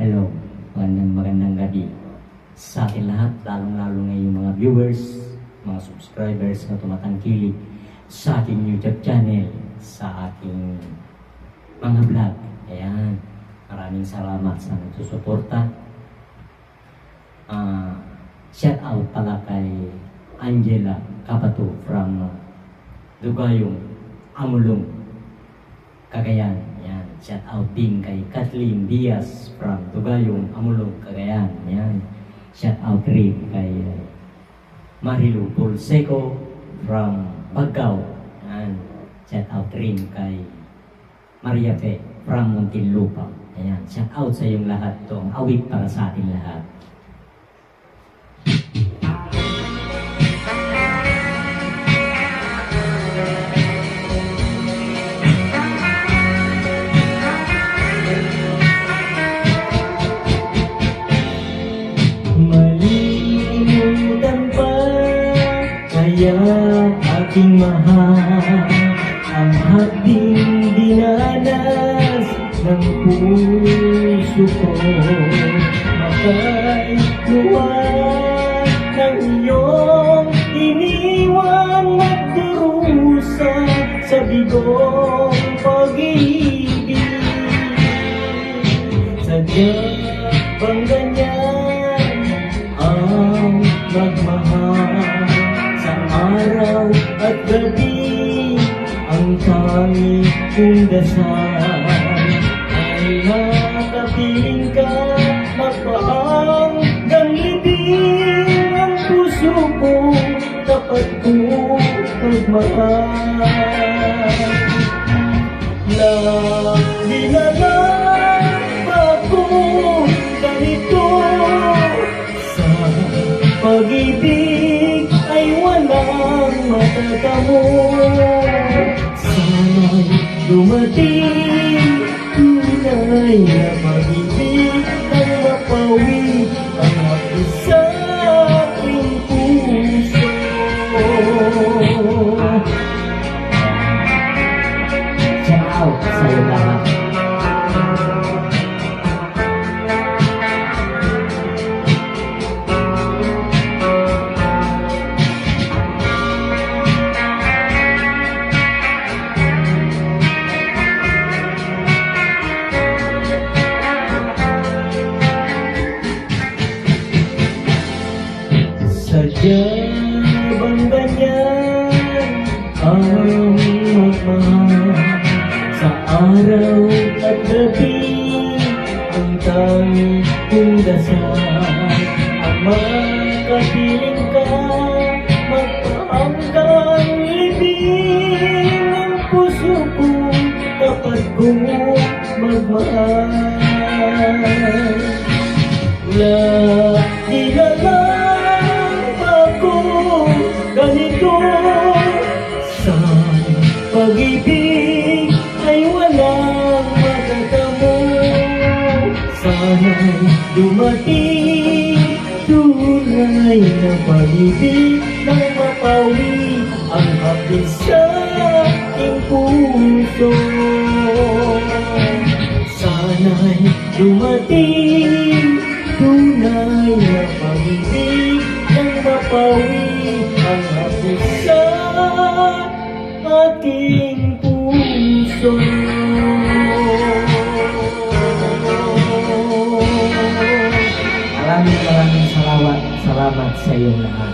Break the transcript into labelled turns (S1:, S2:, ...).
S1: Hello, magandang gabi sa ating lahat, lalong-lalo na yung mga viewers, mga subscribers na tumatangkilik sa ating YouTube channel, sa ating mga vlog. Ayan, maraming salamat sa nagsusuporta. Shout out pala kay Angela Capato from Dugayong, Amulong, Cagayan. Yan. Shout out din kay Kathleen Diaz from Dugayong, Amulong, Cagayan. Yan. Shout out rin kay Marilu Pulseco from Bagao. Yan. Shout out rin kay Maria Fe from Muntinlupa. Ayan. Shout out sa iyong lahat. Ito ang awit para sa ating lahat. Malimutan pa kaya aking mahal ang hating dinanas ng puso ko. Makay luwan ng iyong iniwan at durusa sa bigong pag-ibig. Sadya bang ganyan ang magmahal sa araw at gabi? Ang tangi kong dasal ay nakapiling ka, magpahanggang libing ang puso ko, tapat ko magmahal. Lagi na lang ako ganito, sa pag-ibig ay walang matatamo. Sana'y dumating tunay na pag-ibig ang mapawi ang hapis sa aking puso. Ciao sa'yo lahat. Sadya bang ganyan ang magmahal sa araw at gabi? Ang tangi kong dasal ang makapiling ka, magpahanggang libing ang puso ko, tapat ko magmahal. Lagi na lang ako ganito, sa pag-ibig ay walang matatamo. Sana'y dumating tunay na pag-ibig nang mapawi ang hapis sa aking puso. Sana'y dumating tunay na pag-ibig nang mapawi ang hapis sa aking puso. Maraming salamat sa iyong lahat.